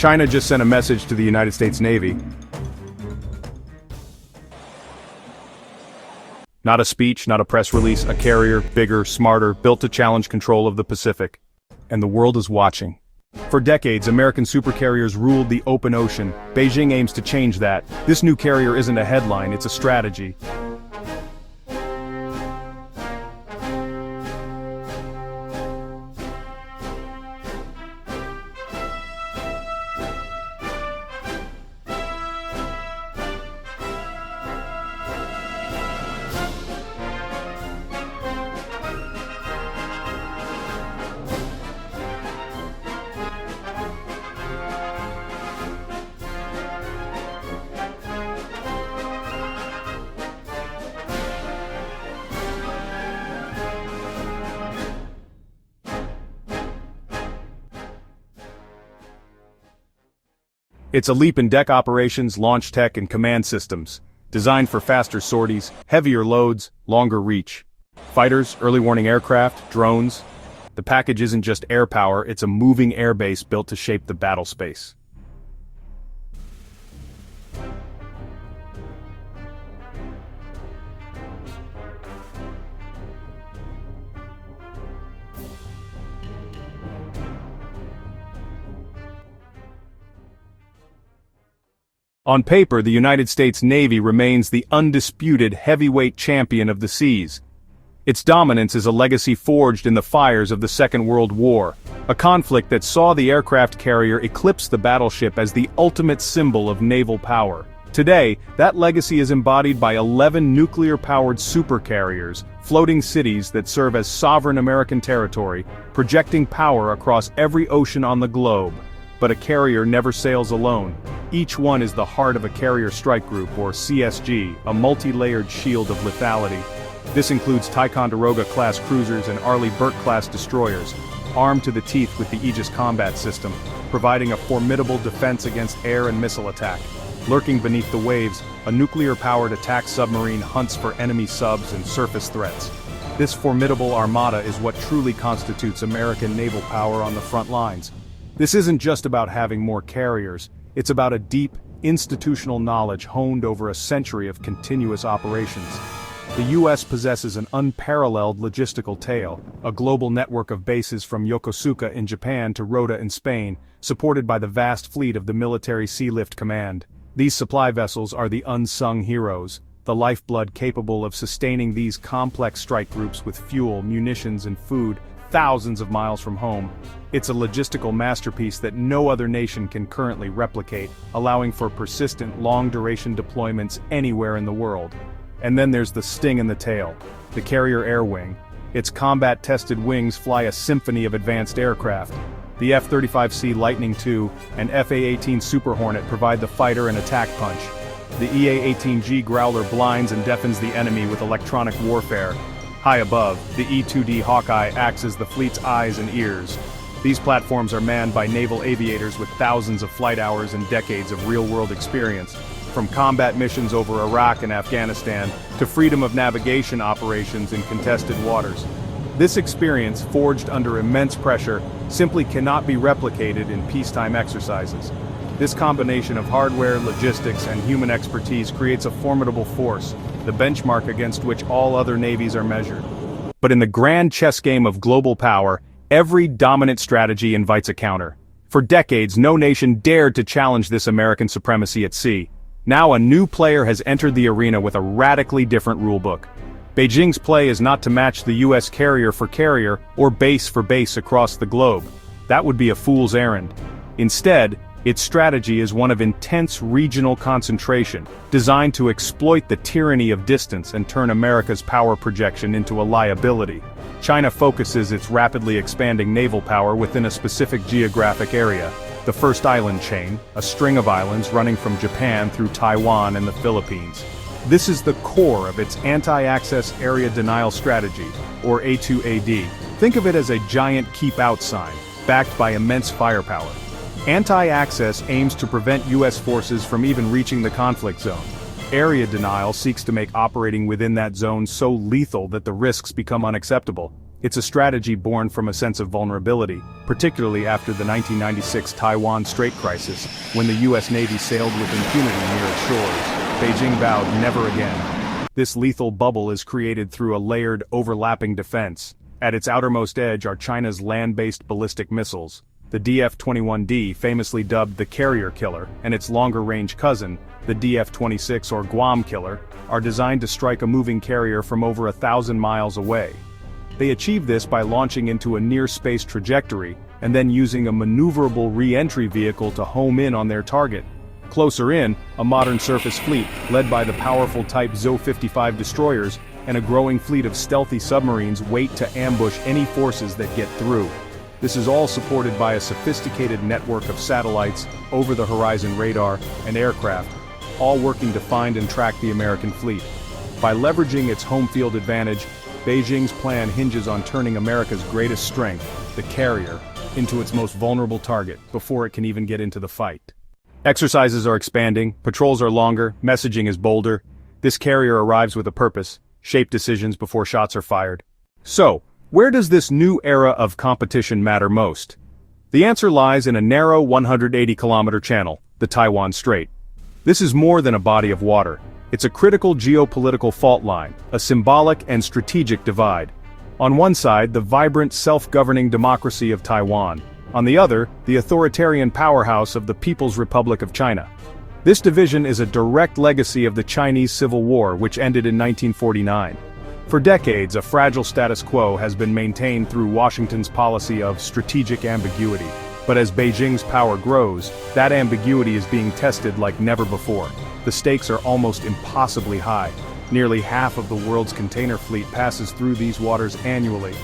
China just sent a message to the United States Navy. Not a speech, not a press release, a carrier, bigger, smarter, built to challenge control of the Pacific. And the world is watching. For decades, American supercarriers ruled the open ocean. Beijing aims to change that. This new carrier isn't a headline, it's a strategy. It's a leap in deck operations, launch tech, and command systems. Designed for faster sorties, heavier loads, longer reach. Fighters, early warning aircraft, drones. The package isn't just air power, it's a moving airbase built to shape the battle space. On paper, the United States Navy remains the undisputed heavyweight champion of the seas. Its dominance is a legacy forged in the fires of the Second World War, a conflict that saw the aircraft carrier eclipse the battleship as the ultimate symbol of naval power. Today, that legacy is embodied by 11 nuclear-powered supercarriers, floating cities that serve as sovereign American territory, projecting power across every ocean on the globe. But a carrier never sails alone. Each one is the heart of a carrier strike group, or CSG, a multi-layered shield of lethality. This includes Ticonderoga-class cruisers and Arleigh Burke-class destroyers, armed to the teeth with the Aegis combat system, providing a formidable defense against air and missile attack. Lurking beneath the waves, a nuclear-powered attack submarine hunts for enemy subs and surface threats. This formidable armada is what truly constitutes American naval power on the front lines. This isn't just about having more carriers, it's about a deep, institutional knowledge honed over a century of continuous operations. The U.S. possesses an unparalleled logistical tail, a global network of bases from Yokosuka in Japan to Rota in Spain, supported by the vast fleet of the Military Sealift Command. These supply vessels are the unsung heroes, the lifeblood capable of sustaining these complex strike groups with fuel, munitions, and food thousands of miles from home. It's a logistical masterpiece that no other nation can currently replicate, allowing for persistent, long-duration deployments anywhere in the world. And then there's the sting in the tail, the carrier air wing. Its combat-tested wings fly a symphony of advanced aircraft. The F-35C Lightning II and FA-18 Super Hornet provide the fighter an attack punch. The EA-18G Growler blinds and deafens the enemy with electronic warfare. High above, the E-2D Hawkeye acts as the fleet's eyes and ears. These platforms are manned by naval aviators with thousands of flight hours and decades of real-world experience, from combat missions over Iraq and Afghanistan to freedom of navigation operations in contested waters. This experience, forged under immense pressure, simply cannot be replicated in peacetime exercises. This combination of hardware, logistics, and human expertise creates a formidable force, the benchmark against which all other navies are measured. But in the grand chess game of global power, every dominant strategy invites a counter. For decades, no nation dared to challenge this American supremacy at sea. Now a new player has entered the arena with a radically different rulebook. Beijing's play is not to match the US carrier for carrier or base for base across the globe. That would be a fool's errand. Instead, its strategy is one of intense regional concentration, designed to exploit the tyranny of distance and turn America's power projection into a liability. China focuses its rapidly expanding naval power within a specific geographic area, the First Island Chain, a string of islands running from Japan through Taiwan and the Philippines. This is the core of its anti-access area denial strategy, or A2AD. Think of it as a giant keep-out sign, backed by immense firepower. Anti-access aims to prevent U.S. forces from even reaching the conflict zone. Area denial seeks to make operating within that zone so lethal that the risks become unacceptable. It's a strategy born from a sense of vulnerability, particularly after the 1996 Taiwan Strait crisis, when the U.S. Navy sailed with impunity near its shores. Beijing vowed never again. This lethal bubble is created through a layered, overlapping defense. At its outermost edge are China's land-based ballistic missiles. The DF-21D, famously dubbed the carrier killer, and its longer-range cousin, the DF-26 or Guam killer, are designed to strike a moving carrier from over 1,000 miles away. They achieve this by launching into a near-space trajectory, and then using a maneuverable re-entry vehicle to home in on their target. Closer in, a modern surface fleet, led by the powerful Type ZO-55 destroyers, and a growing fleet of stealthy submarines wait to ambush any forces that get through. This is all supported by a sophisticated network of satellites, over-the-horizon radar, and aircraft, all working to find and track the American fleet. By leveraging its home field advantage, Beijing's plan hinges on turning America's greatest strength, the carrier, into its most vulnerable target before it can even get into the fight. Exercises are expanding, patrols are longer, messaging is bolder. This carrier arrives with a purpose, shape decisions before shots are fired. So, where does this new era of competition matter most? The answer lies in a narrow 180-kilometer channel, the Taiwan Strait. This is more than a body of water. It's a critical geopolitical fault line, a symbolic and strategic divide. On one side, the vibrant, self-governing democracy of Taiwan. On the other, the authoritarian powerhouse of the People's Republic of China. This division is a direct legacy of the Chinese Civil War, which ended in 1949. For decades, a fragile status quo has been maintained through Washington's policy of strategic ambiguity. But as Beijing's power grows, that ambiguity is being tested like never before. The stakes are almost impossibly high. Nearly half of the world's container fleet passes through these waters annually.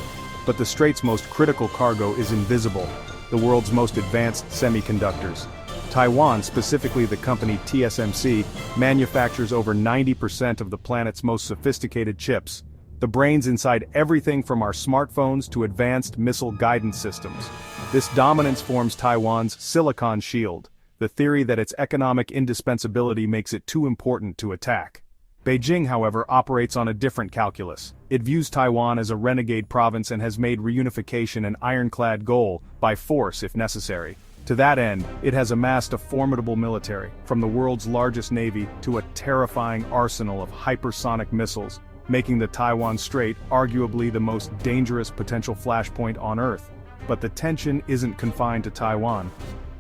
But the strait's most critical cargo is invisible, the world's most advanced semiconductors. Taiwan, specifically the company TSMC, manufactures over 90% of the planet's most sophisticated chips, the brains inside everything from our smartphones to advanced missile guidance systems. This dominance forms Taiwan's silicon shield, the theory that its economic indispensability makes it too important to attack. Beijing, however, operates on a different calculus. It views Taiwan as a renegade province and has made reunification an ironclad goal, by force if necessary. To that end, it has amassed a formidable military, from the world's largest navy to a terrifying arsenal of hypersonic missiles, making the Taiwan Strait arguably the most dangerous potential flashpoint on Earth. But the tension isn't confined to Taiwan.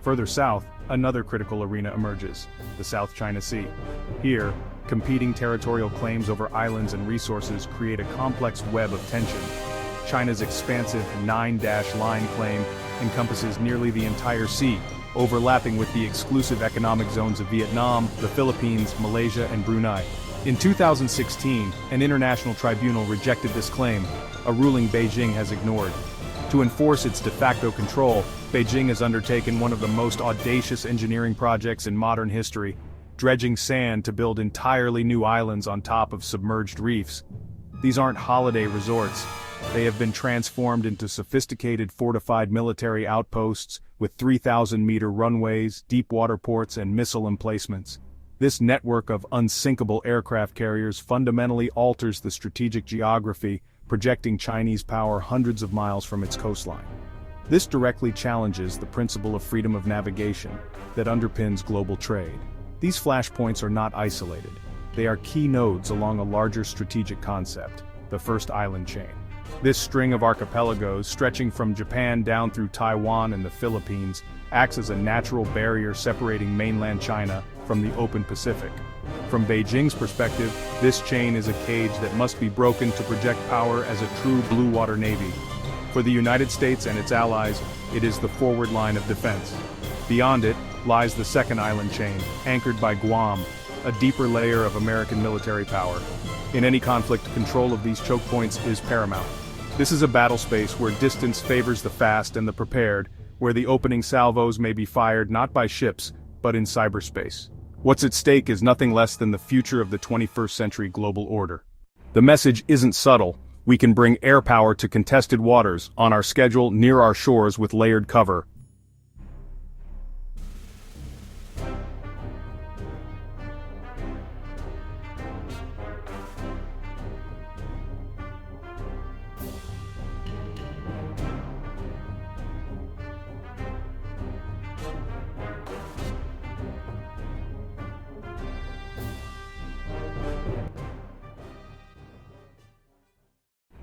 Further south, another critical arena emerges, the South China Sea. Here, competing territorial claims over islands and resources create a complex web of tension. China's expansive 9-line claim encompasses nearly the entire sea, overlapping with the exclusive economic zones of Vietnam, the Philippines, Malaysia, and Brunei. In 2016, an international tribunal rejected this claim, a ruling Beijing has ignored. To enforce its de facto control, Beijing has undertaken one of the most audacious engineering projects in modern history, dredging sand to build entirely new islands on top of submerged reefs. These aren't holiday resorts. They have been transformed into sophisticated fortified military outposts with 3,000-meter runways, deep water ports, and missile emplacements. This network of unsinkable aircraft carriers fundamentally alters the strategic geography, projecting Chinese power hundreds of miles from its coastline. This directly challenges the principle of freedom of navigation that underpins global trade. These flashpoints are not isolated. They are key nodes along a larger strategic concept, the first island chain. This string of archipelagos, stretching from Japan down through Taiwan and the Philippines, acts as a natural barrier separating mainland China from the open Pacific. From Beijing's perspective, this chain is a cage that must be broken to project power as a true blue water navy. For the United States and its allies, it is the forward line of defense. Beyond it lies the second island chain, anchored by Guam, a deeper layer of American military power. In any conflict, control of these choke points is paramount. This is a battle space where distance favors the fast and the prepared, where the opening salvos may be fired not by ships, but in cyberspace. What's at stake is nothing less than the future of the 21st century global order. The message isn't subtle. We can bring air power to contested waters, on our schedule, near our shores with layered cover.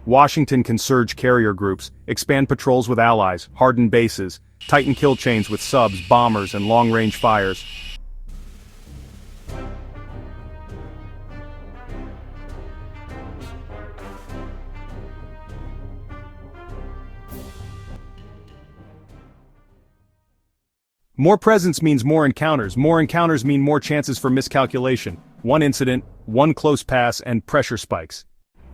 Washington can surge carrier groups, expand patrols with allies, harden bases, tighten kill chains with subs, bombers, and long-range fires. More presence means more encounters mean more chances for miscalculation. One incident, one close pass, and pressure spikes.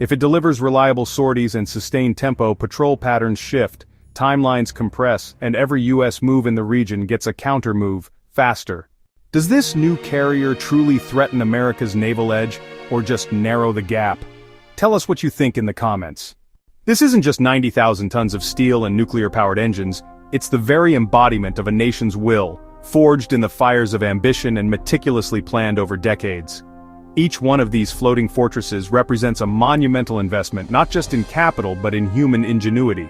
If it delivers reliable sorties and sustained tempo, patrol patterns shift, timelines compress, and every US move in the region gets a counter-move, faster. Does this new carrier truly threaten America's naval edge, or just narrow the gap? Tell us what you think in the comments. This isn't just 90,000 tons of steel and nuclear-powered engines, it's the very embodiment of a nation's will, forged in the fires of ambition and meticulously planned over decades. Each one of these floating fortresses represents a monumental investment not just in capital but in human ingenuity.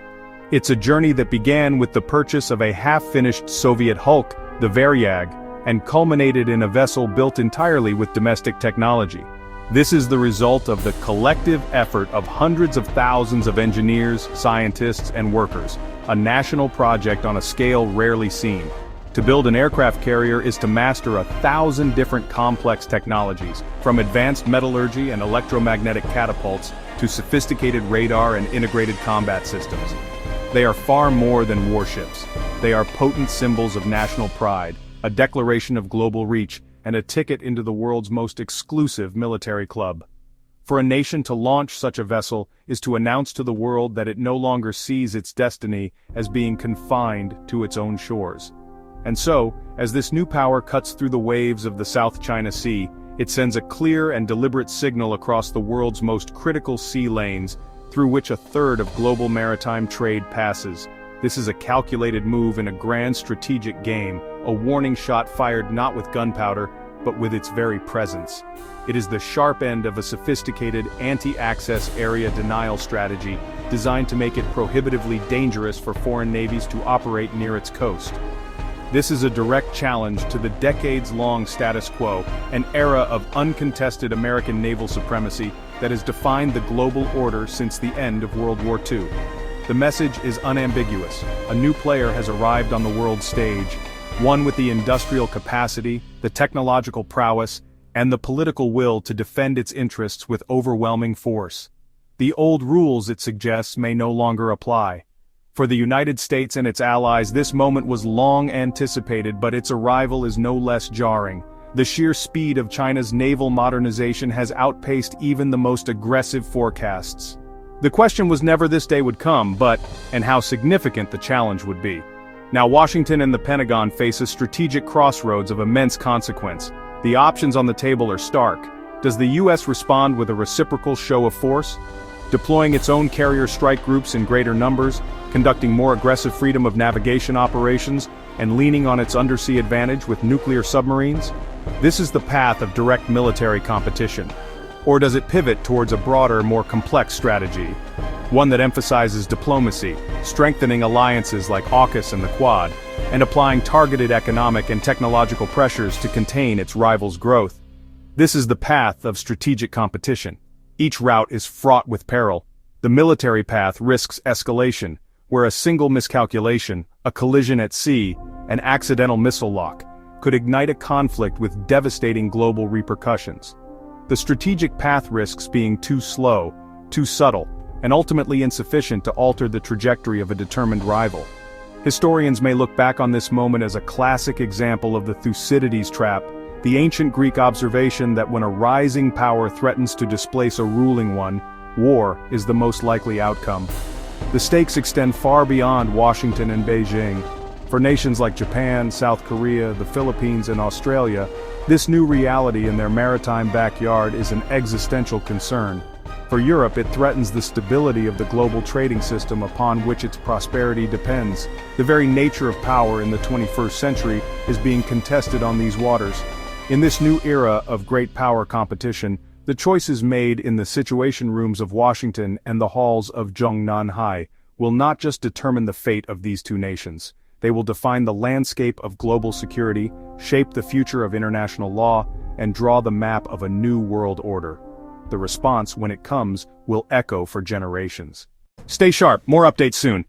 It's a journey that began with the purchase of a half-finished Soviet hulk, the Varyag, and culminated in a vessel built entirely with domestic technology. This is the result of the collective effort of hundreds of thousands of engineers, scientists, and workers, a national project on a scale rarely seen. To build an aircraft carrier is to master 1,000 different complex technologies, from advanced metallurgy and electromagnetic catapults to sophisticated radar and integrated combat systems. They are far more than warships. They are potent symbols of national pride, a declaration of global reach, and a ticket into the world's most exclusive military club. For a nation to launch such a vessel is to announce to the world that it no longer sees its destiny as being confined to its own shores. And so, as this new power cuts through the waves of the South China Sea, it sends a clear and deliberate signal across the world's most critical sea lanes, through which a third of global maritime trade passes. This is a calculated move in a grand strategic game, a warning shot fired not with gunpowder, but with its very presence. It is the sharp end of a sophisticated anti-access area denial strategy designed to make it prohibitively dangerous for foreign navies to operate near its coast. This is a direct challenge to the decades-long status quo, an era of uncontested American naval supremacy that has defined the global order since the end of World War II. The message is unambiguous. A new player has arrived on the world stage, one with the industrial capacity, the technological prowess, and the political will to defend its interests with overwhelming force. The old rules, it suggests, may no longer apply. For the United States and its allies, this moment was long anticipated, but its arrival is no less jarring. The sheer speed of China's naval modernization has outpaced even the most aggressive forecasts. The question was never this day would come, but, and how significant the challenge would be. Now Washington and the Pentagon face a strategic crossroads of immense consequence. The options on the table are stark. Does the US respond with a reciprocal show of force? Deploying its own carrier strike groups in greater numbers, conducting more aggressive freedom of navigation operations, and leaning on its undersea advantage with nuclear submarines? This is the path of direct military competition. Or does it pivot towards a broader, more complex strategy? One that emphasizes diplomacy, strengthening alliances like AUKUS and the Quad, and applying targeted economic and technological pressures to contain its rivals' growth. This is the path of strategic competition. Each route is fraught with peril. The military path risks escalation, where a single miscalculation, a collision at sea, an accidental missile lock, could ignite a conflict with devastating global repercussions. The strategic path risks being too slow, too subtle, and ultimately insufficient to alter the trajectory of a determined rival. Historians may look back on this moment as a classic example of the Thucydides trap, the ancient Greek observation that when a rising power threatens to displace a ruling one, war is the most likely outcome. The stakes extend far beyond Washington and Beijing. For nations like Japan, South Korea, the Philippines, and Australia, this new reality in their maritime backyard is an existential concern. For Europe, it threatens the stability of the global trading system upon which its prosperity depends. The very nature of power in the 21st century is being contested on these waters. In this new era of great power competition, the choices made in the situation rooms of Washington and the halls of Zhongnanhai will not just determine the fate of these two nations. They will define the landscape of global security, shape the future of international law, and draw the map of a new world order. The response, when it comes, will echo for generations. Stay sharp, more updates soon.